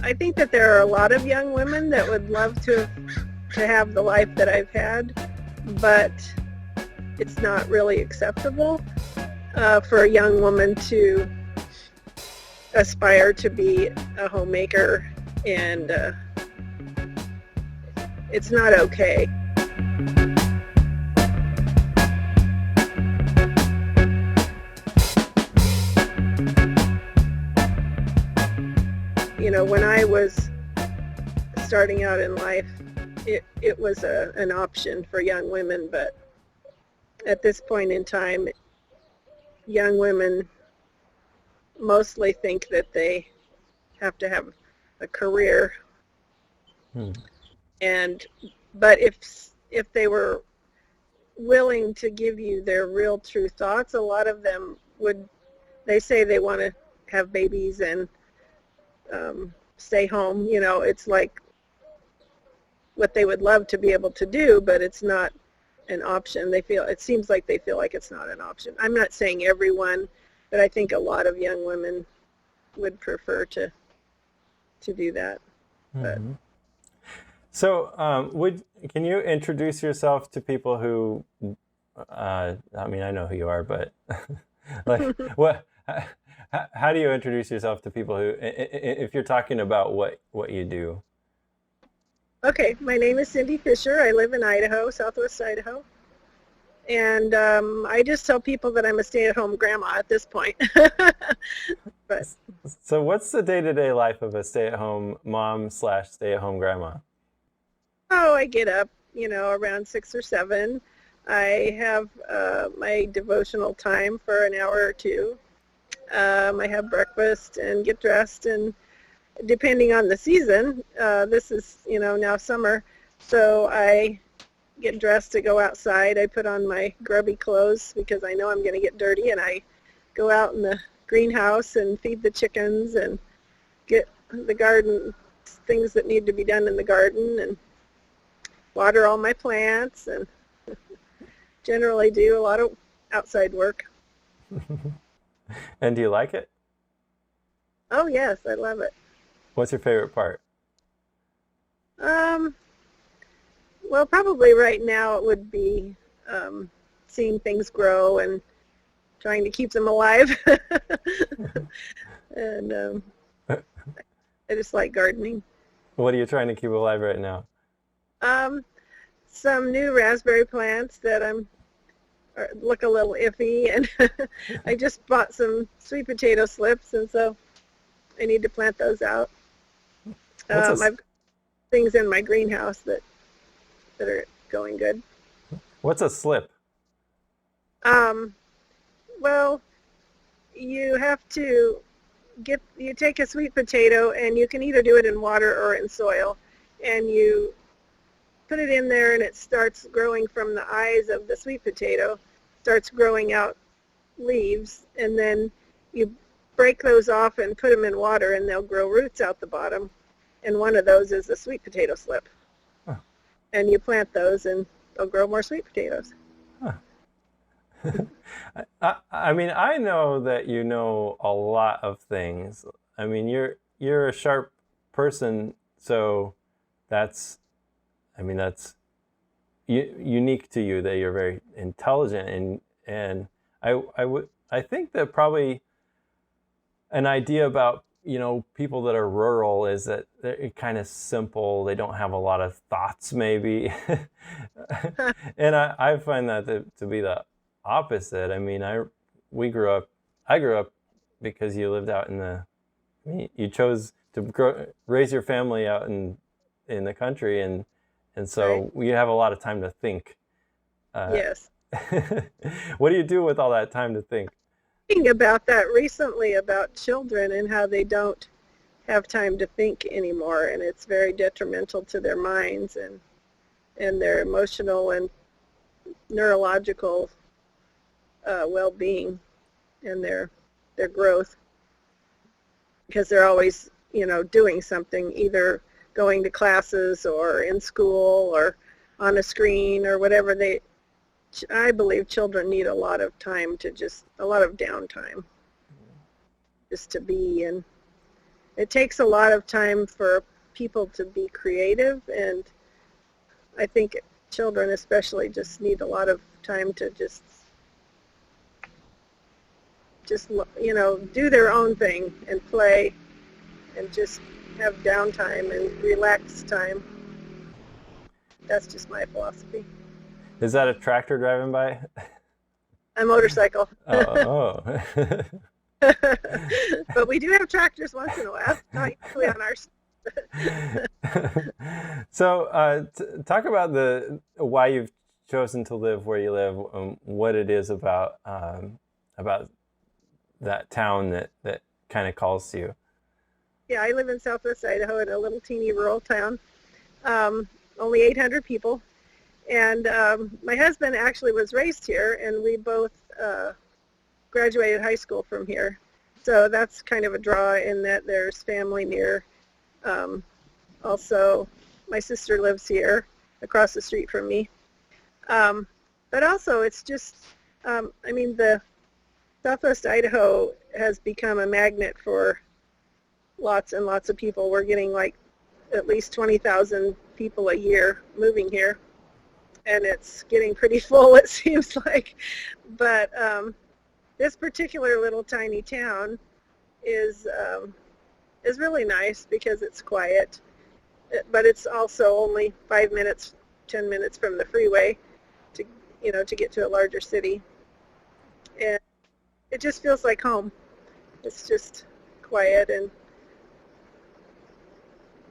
I think that there are a lot of young women that would love to have the life that I've had, but it's not really acceptable for a young woman to aspire to be a homemaker, and it's not okay. You know, when I was starting out in life, it was an option for young women, but at this point in time, young women mostly think that they have to have a career. But if they were willing to give you their real true thoughts, a lot of them they say they want to have babies and stay home. You know, it's like what they would love to be able to do, but it's not an option. It seems like they feel like it's not an option. I'm not saying everyone, but I think a lot of young women would prefer to do that. Mm-hmm. So, can you introduce yourself to people who? I mean, I know who you are, but like, what? How do you introduce yourself to people who, if you're talking about what you do? Okay, my name is Cindy Fisher. I live in Idaho, southwest Idaho. And I just tell people that I'm a stay-at-home grandma at this point. But So what's the day-to-day life of a stay-at-home mom / stay-at-home grandma? I get up, around 6 or 7. I have my devotional time for an hour or two. I have breakfast and get dressed, and depending on the season, this is, now summer, so I get dressed to go outside. I put on my grubby clothes because I know I'm going to get dirty, and I go out in the greenhouse and feed the chickens and get the garden, things that need to be done in the garden, and water all my plants, and generally do a lot of outside work. And do you like it? Oh, yes, I love it. What's your favorite part? Well, probably right now it would be seeing things grow and trying to keep them alive. And I just like gardening. What are you trying to keep alive right now? Some new raspberry plants that look a little iffy, and I just bought some sweet potato slips, and so I need to plant those out. I've got things in my greenhouse that are going good. What's a slip? Well, you have to you take a sweet potato, and you can either do it in water or in soil, and you put it in there, and it starts growing from the eyes of the sweet potato, starts growing out leaves, and then you break those off and put them in water, and they'll grow roots out the bottom, and one of those is a sweet potato slip. Huh. And you plant those, and they'll grow more sweet potatoes. Huh. I mean, I know that you know a lot of things. I mean, you're a sharp person, so that's unique to you, that you're very intelligent, and I think that probably an idea about people that are rural is that they're kind of simple. They don't have a lot of thoughts, maybe. And I find that to be the opposite. I mean, I grew up because you lived out you chose to raise your family out in the country, and so Right. we have a lot of time to think. Yes. What do you do with all that time to think? Thinking about that recently, about children and how they don't have time to think anymore, and it's very detrimental to their minds and their emotional and neurological well-being and their growth, because they're always doing something, either going to classes or in school or on a screen or whatever. I believe children need a lot of time, a lot of downtime, just to be and it takes a lot of time for people to be creative, and I think children especially just need a lot of time to just do their own thing and play and just have downtime and relax time. That's just my philosophy. Is that a tractor driving by? A motorcycle. Oh. But we do have tractors once in a while, not usually on our. So, talk about why you've chosen to live where you live, what it is about that town that kind of calls to you. Yeah, I live in Southwest Idaho in a little teeny rural town, only 800 people, and my husband actually was raised here, and we both graduated high school from here, so that's kind of a draw in that there's family near. Also, my sister lives here across the street from me. But also, it's just, the Southwest Idaho has become a magnet for lots and lots of people. We're getting like at least 20,000 people a year moving here, and it's getting pretty full, it seems like. But this particular little tiny town is really nice because it's quiet, but it's also only 5 minutes, 10 minutes from the freeway to get to a larger city, and it just feels like home. It's just quiet, and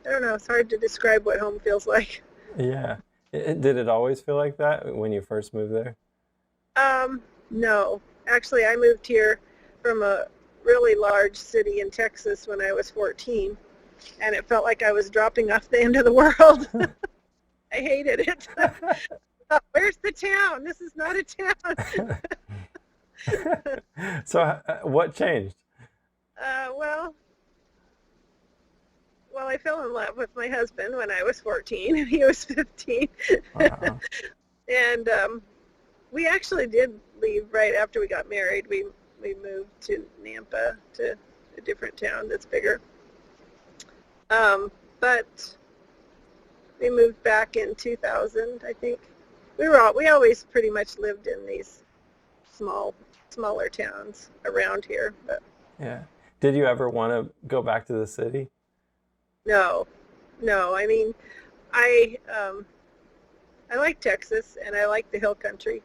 I don't know, it's hard to describe what home feels like. Yeah. Did it always feel like that when you first moved there? No. Actually, I moved here from a really large city in Texas when I was 14, and it felt like I was dropping off the end of the world. I hated it. Where's the town? This is not a town. So what changed? Well, I fell in love with my husband when I was 14, and he was 15. Wow. And we actually did leave right after we got married. We moved to Nampa, to a different town that's bigger. But we moved back in 2000, I think. We always pretty much lived in these smaller towns around here. But Yeah. Did you ever want to go back to the city? no. I mean, I like Texas, and I like the hill country,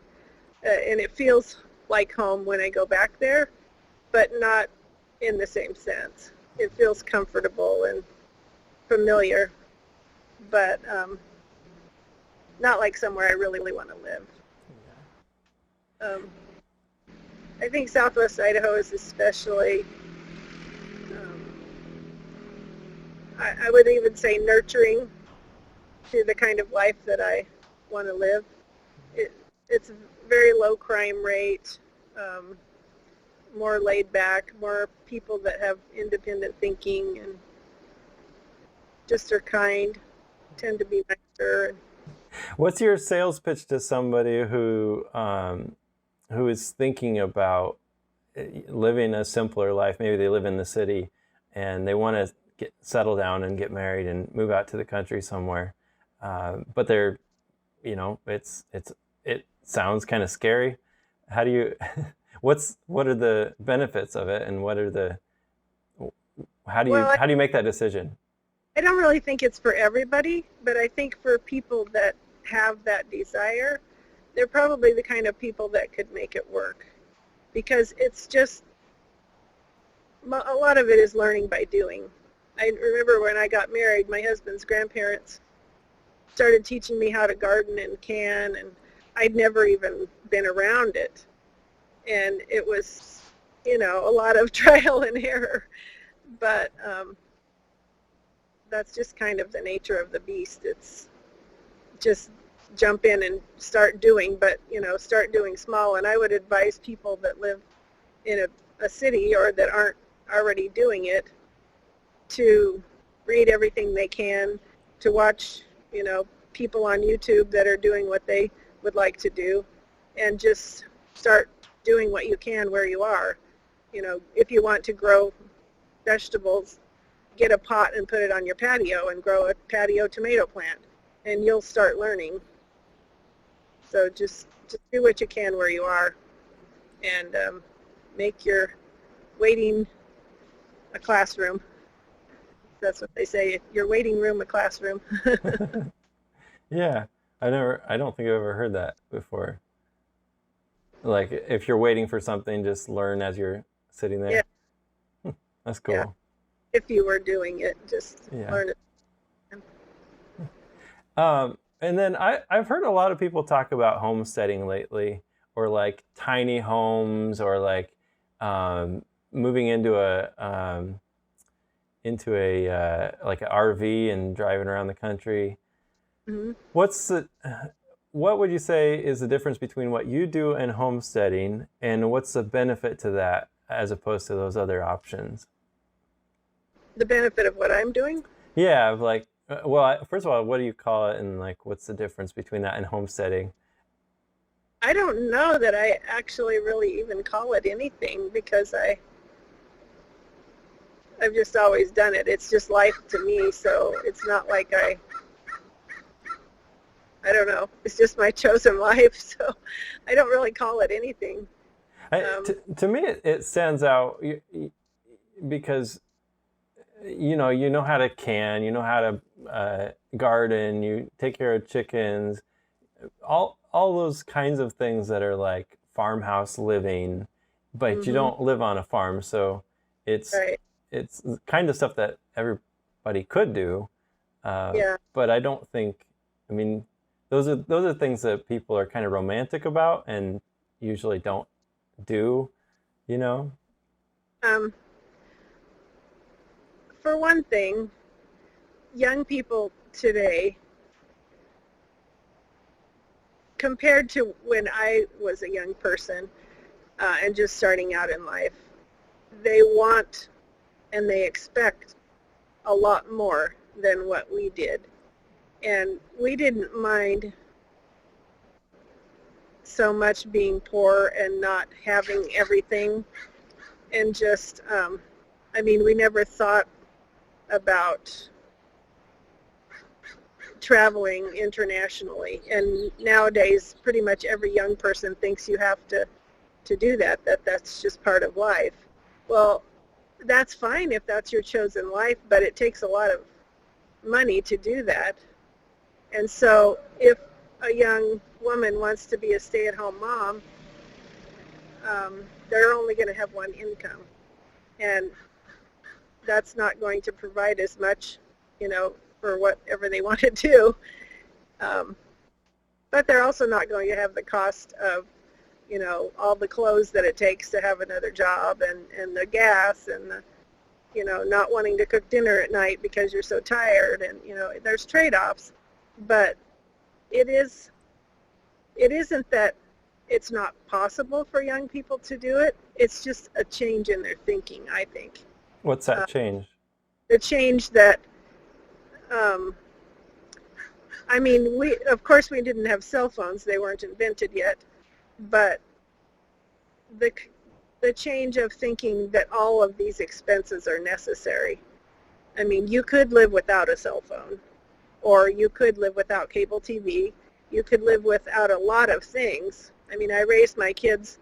and it feels like home when I go back there, but not in the same sense. It feels comfortable and familiar, but not like somewhere I really, really want to live. I think Southwest Idaho is especially, I would even say, nurturing to the kind of life that I want to live. It's a very low crime rate, more laid back, more people that have independent thinking and just are kind, tend to be nicer. What's your sales pitch to somebody who is thinking about living a simpler life? Maybe they live in the city and they want to settle down and get married and move out to the country somewhere, but they're, it sounds kind of scary. How do you, what are the benefits of it, and how do you make that decision? I don't really think it's for everybody, but I think for people that have that desire, they're probably the kind of people that could make it work, because it's just, a lot of it is learning by doing. I remember when I got married, my husband's grandparents started teaching me how to garden and can, and I'd never even been around it. And it was, a lot of trial and error. But that's just kind of the nature of the beast. It's just jump in and start doing, but, start doing small. And I would advise people that live in a city or that aren't already doing it to read everything they can, to watch, people on YouTube that are doing what they would like to do, and just start doing what you can where you are. If you want to grow vegetables, get a pot and put it on your patio and grow a patio tomato plant, and you'll start learning. So just do what you can where you are, and make your waiting a classroom. That's what they say, your waiting room a classroom. Yeah, I don't think I've ever heard that before. Like if you're waiting for something, just learn as you're sitting Yeah, there. That's yeah. cool. If you were doing it, just Yeah. learn it. And then I've heard a lot of people talk about homesteading lately, or like tiny homes, or like moving into a like an RV and driving around the country. Mm-hmm. What would you say is the difference between what you do and homesteading, and what's the benefit to that as opposed to those other options? The benefit of what I'm doing? Yeah, like, well, first of all, what do you call it, and like, what's the difference between that and homesteading? I don't know that I actually really even call it anything, because I've just always done it. It's just life to me, so it's not like I don't know. It's just my chosen life, so I don't really call it anything. To me, it stands out because you know how to can, you know how to garden, you take care of chickens, all those kinds of things that are like farmhouse living, but you Mm-hmm. don't live on a farm, so it's Right. it's the kind of stuff that everybody could do, Yeah. but I don't think. I mean, those are things that people are kind of romantic about and usually don't do. You know? Um, for one thing, young people today, compared to when I was a young person and just starting out in life, they want and they expect a lot more than what we did. And we didn't mind so much being poor and not having everything, and just, I mean, we never thought about traveling internationally. And nowadays, pretty much every young person thinks you have to do that's just part of life. Well, that's fine if that's your chosen life, but it takes a lot of money to do that. And so if a young woman wants to be a stay-at-home mom, they're only going to have one income. And that's not going to provide as much, for whatever they want to do. Um, but they're also not going to have the cost of, all the clothes that it takes to have another job, and the gas, and the, not wanting to cook dinner at night because you're so tired. And, there's trade-offs. But it isn't that it's not possible for young people to do it. It's just a change in their thinking, I think. What's that change? The change that, I mean, of course we didn't have cell phones. They weren't invented yet. But the change of thinking that all of these expenses are necessary. I mean, you could live without a cell phone, or you could live without cable TV. You could live without a lot of things. I mean, I raised my kids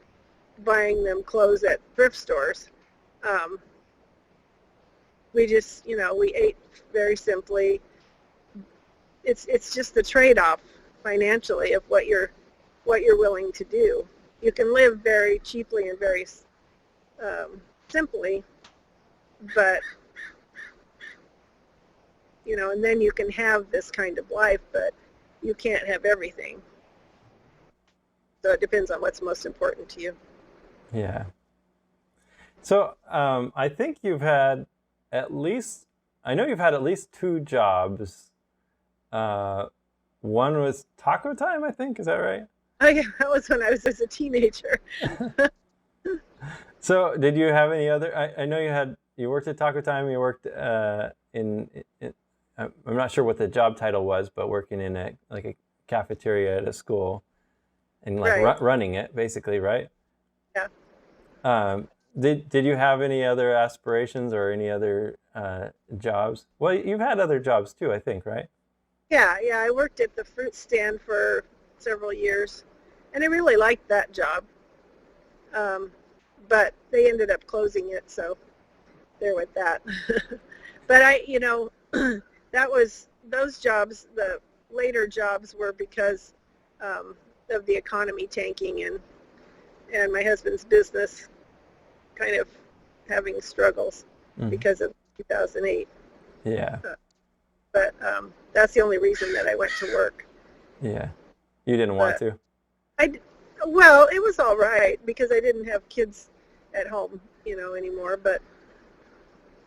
buying them clothes at thrift stores. We just, we ate very simply. It's just the trade-off financially of what you're willing to do. You can live very cheaply and very simply, but and then you can have this kind of life, but you can't have everything. So it depends on what's most important to you. Yeah. So I think I know you've had at least two jobs. One was Taco Time, I think. Is that right? Oh yeah, that was when I was as a teenager. So did you have any other? I know you worked at Taco Time. You worked I'm not sure what the job title was, but working in a cafeteria at a school and like Right. running it basically, right? Yeah. Did you have any other aspirations or any other jobs? Well, you've had other jobs too, I think, right? Yeah, I worked at the fruit stand for several years, and I really liked that job. Um, but they ended up closing it, so there with that. But that was those jobs. The later jobs were because um, of the economy tanking and my husband's business kind of having struggles Mm. because of 2008. Yeah, Uh, but that's the only reason that I went to work. yeah. You didn't want But to. I, well, it was all right because I didn't have kids at home, anymore. But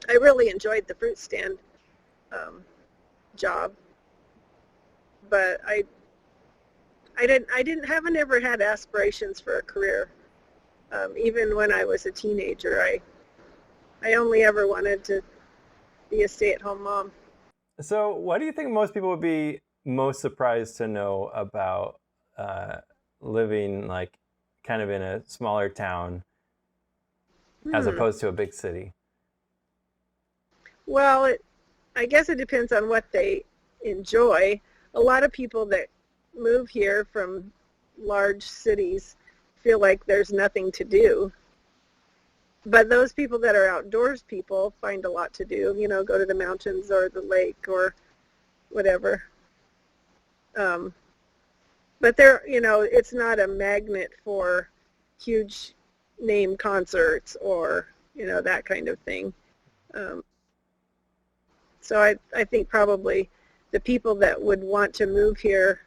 I really enjoyed the fruit stand um, job. But haven't ever had aspirations for a career. Even when I was a teenager, I only ever wanted to be a stay-at-home mom. So, what do you think most people would be most surprised to know about uh, living like kind of in a smaller town as Hmm. opposed to a big city? Well, I guess it depends on what they enjoy. A lot of people that move here from large cities feel like there's nothing to do. But those people that are outdoors people find a lot to do, go to the mountains or the lake or whatever. Um, but it's not a magnet for huge name concerts or, that kind of thing. Um, so I think probably the people that would want to move here,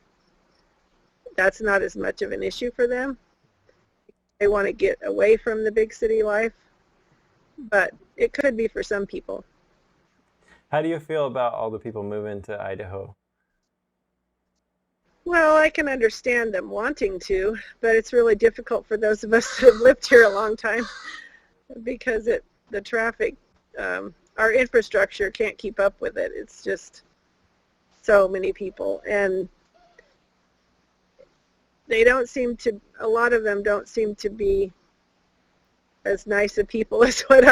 that's not as much of an issue for them. They want to get away from the big city life, but it could be for some people. How do you feel about all the people moving to Idaho? Well, I can understand them wanting to, but it's really difficult for those of us that have lived here a long time because the traffic, our infrastructure can't keep up with it. It's just so many people, and a lot of them don't seem to be as nice a people as what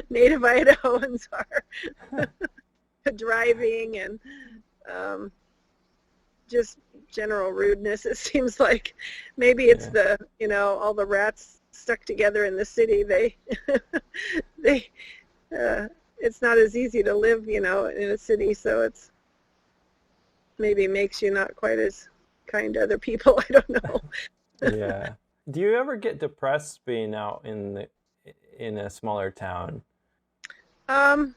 native Idahoans are. Driving and um, just general rudeness. It seems like maybe it's Yeah, all the rats stuck together in the city. They, it's not as easy to live, in a city, so it's maybe makes you not quite as kind to other people. I don't know. yeah. Do you ever get depressed being out in a smaller town? Um,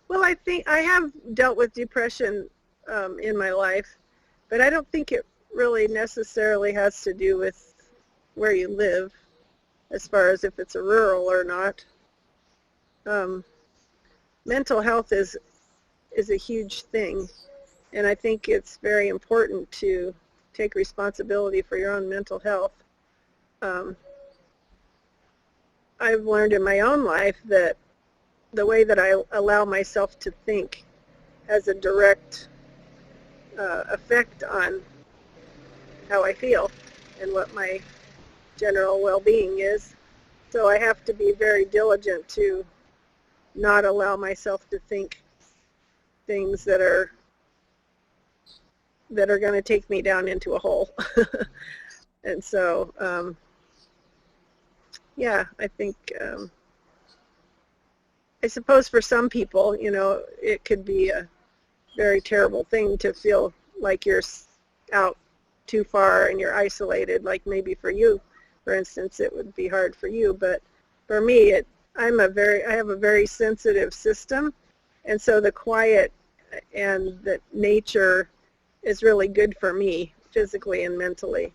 well, I think I have dealt with depression in my life, but I don't think it really necessarily has to do with where you live, as far as if it's a rural or not. Um, Mental health is a huge thing, and I think it's very important to take responsibility for your own mental health. Um, I've learned in my own life that the way that I allow myself to think has a direct effect on how I feel and what my general well-being is. So I have to be very diligent to not allow myself to think things that are going to take me down into a hole. And so, yeah, I think, I suppose for some people, it could be a very terrible thing to feel like you're out too far and you're isolated. Like maybe for you, for instance, it would be hard for you, but for me, I have a very sensitive system, and so the quiet and the nature is really good for me physically and mentally.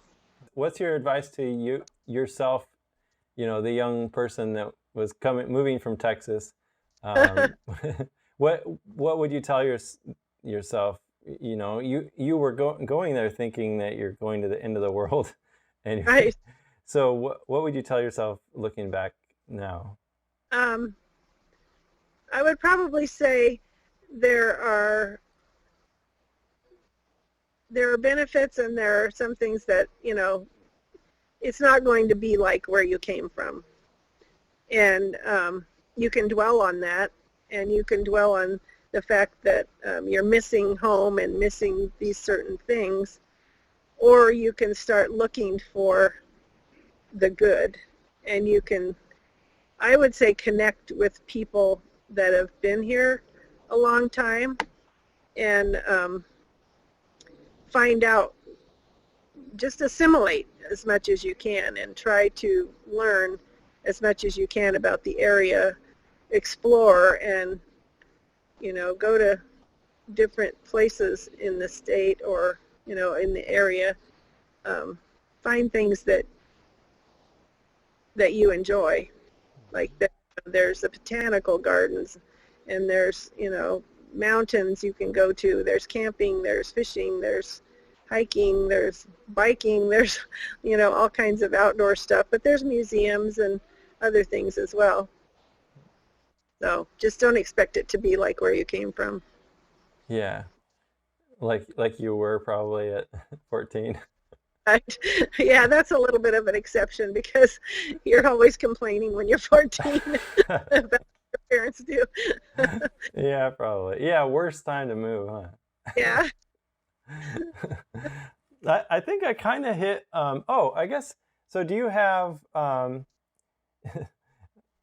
What's your advice to yourself, the young person that was moving from Texas? Um, what would you tell yourself? You were going there thinking that you're going to the end of the world, and Right. so what would you tell yourself looking back now? Um, I would probably say there are there are benefits and there are some things that, it's not going to be like where you came from. And you can dwell on that, and you can dwell on the fact that you're missing home and missing these certain things, or you can start looking for the good, and you can, I would say, connect with people that have been here a long time and find out, just assimilate as much as you can and try to learn as much as you can about the area, explore, and go to different places in the state or in the area. Find things that you enjoy, like there's the botanical gardens, and there's mountains you can go to, there's camping, there's fishing, there's hiking, there's biking, there's all kinds of outdoor stuff, but there's museums and other things as well. So just don't expect it to be like where you came from. Yeah, like you were probably at 14. Right? Yeah, that's a little bit of an exception because you're always complaining when you're 14 about what your parents do. Yeah, probably. Yeah, worst time to move, huh? Yeah. I think I kind of hit. I guess so. Do you have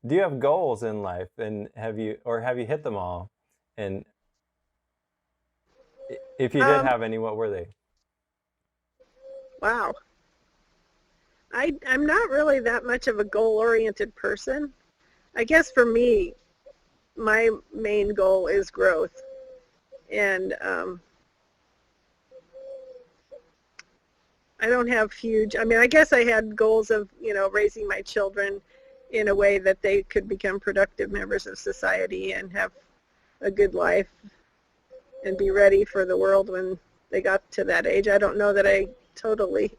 do you have goals in life, and have you hit them all? And if you did have any, what were they? Wow. I'm not really that much of a goal-oriented person. I guess for me, my main goal is growth. And I don't have huge, I guess I had goals of, raising my children in a way that they could become productive members of society and have a good life and be ready for the world when they got to that age. I don't know that I totally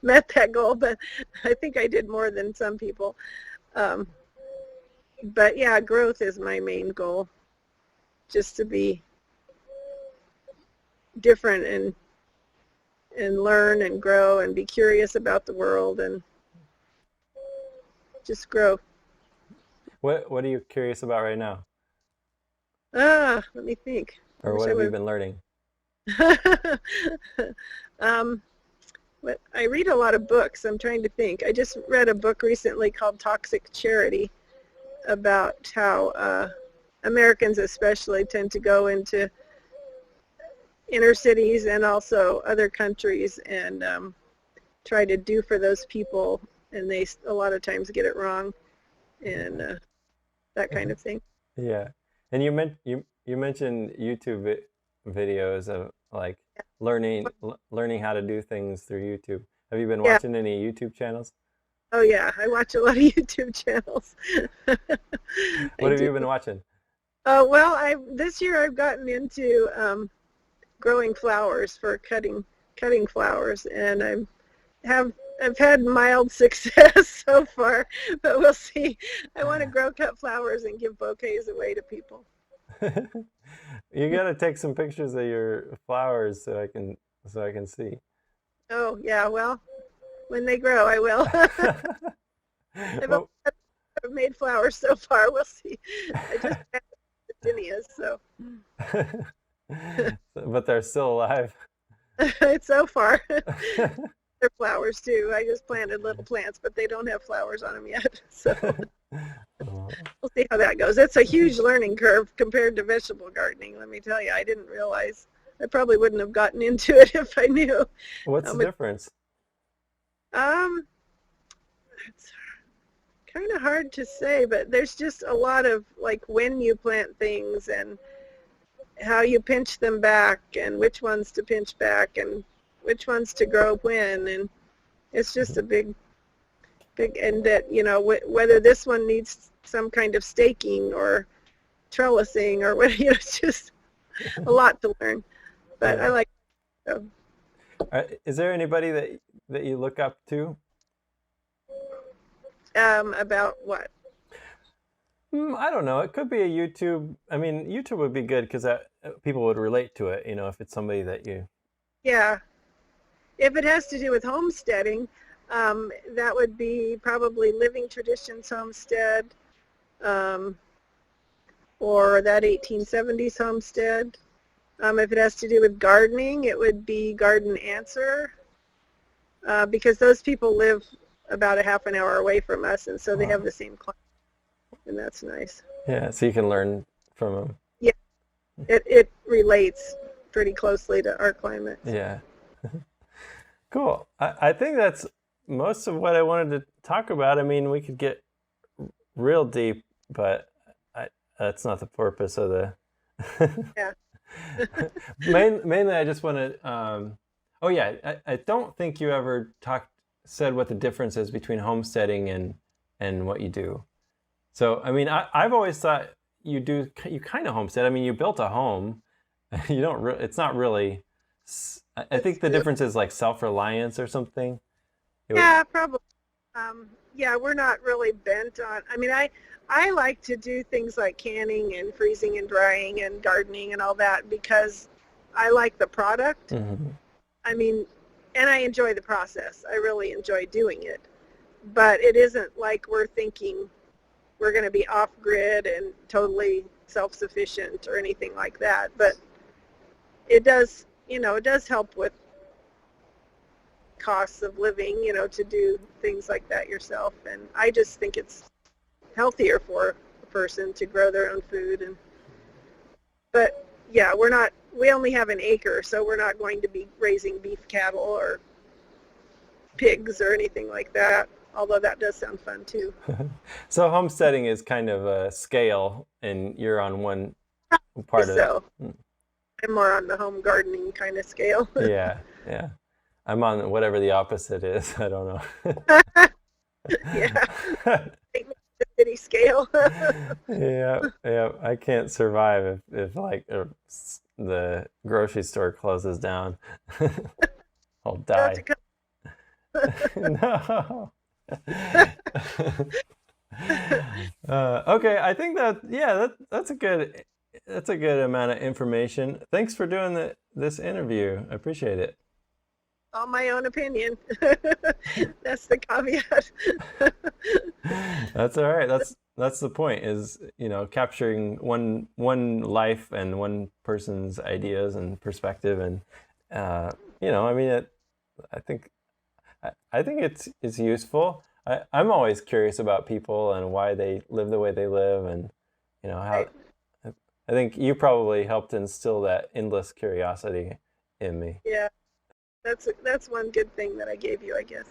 met that goal, but I think I did more than some people. But yeah, growth is my main goal, just to be different and learn and grow and be curious about the world and just grow. What are you curious about right now? Let me think. Or what have you been learning? But I read a lot of books. I'm trying to think. I just read a book recently called Toxic Charity about how Americans especially tend to go into inner cities and also other countries and try to do for those people, and they a lot of times get it wrong, and that kind of thing. Yeah, and you mentioned YouTube videos of like learning how to do things through YouTube. Have you been watching any YouTube channels? Oh yeah, I watch a lot of YouTube channels. What have you been watching? Oh well, this year I've gotten into growing flowers for cutting flowers, and I've had mild success so far, but we'll see. I want to cut flowers and give bouquets away to people. You got to take some pictures of your flowers so I can see. Oh yeah, well, when they grow, I will. I've made flowers so far. We'll see. I just planted zinnias, so. But they're still alive. So far. They're flowers too. I just planted little plants, but they don't have flowers on them yet. So we'll see how that goes. It's a huge learning curve compared to vegetable gardening. Let me tell you, I didn't realize. I probably wouldn't have gotten into it if I knew. What's the difference? It's kind of hard to say, but there's just a lot of like when you plant things and how you pinch them back and which ones to pinch back and which ones to grow when, and it's just a big, and that, whether this one needs some kind of staking or trellising or what, it's just a lot to learn, but I like it. So. Is there anybody that you look up to? About what? I don't know. It could be a YouTube. I mean, YouTube would be good because people would relate to it, if it's somebody that you... Yeah. If it has to do with homesteading, That would be probably Living Traditions Homestead, um, or that 1870s homestead. If it has to do with gardening, it would be Garden Answer, because those people live about a half an hour away from us, and so they have Wow. the same climate, and that's nice. Yeah, so you can learn from them. Yeah, it relates pretty closely to our climates. Yeah. Cool. I think that's most of what I wanted to talk about. I mean, we could get real deep, but that's not the purpose of the. Yeah. Mainly, I just want to. Oh yeah, I don't think you ever said what the difference is between homesteading and what you do. So I mean, I've always thought you kind of homestead. I mean, you built a home. You don't. It's not really. I It's think the true. difference is like self-reliance or something. Yeah, probably. Yeah, we're not really bent on. I mean, I like to do things like canning and freezing and drying and gardening and all that because I like the product. Mhm. I mean, and I enjoy the process. I really enjoy doing it. But it isn't like we're thinking we're going to be off grid and totally self-sufficient or anything like that. But it does, it does help with costs of living, to do things like that yourself. And I just think it's healthier for a person to grow their own food. But yeah, we only have an acre, so we're not going to be raising beef cattle or pigs or anything like that, although that does sound fun too. So homesteading is kind of a scale, and you're on one part of that. So I'm more on the home gardening kind of scale. Yeah, yeah. I'm on whatever the opposite is. I don't Yeah, know. the city scale. Yeah, yeah. I can't survive if like the grocery store closes down. I'll You'll have to die. come. No. Okay, I think that yeah, that's a good amount of information. Thanks for doing this interview. I appreciate it. All my own opinion. That's the caveat. That's all right. That's the point is, capturing one life and one person's ideas and perspective and I mean I think I think it's useful. I'm always curious about people and why they live the way they live and how Right. I think you probably helped instill that endless curiosity in me. Yeah, that's one good thing that I gave you, I guess.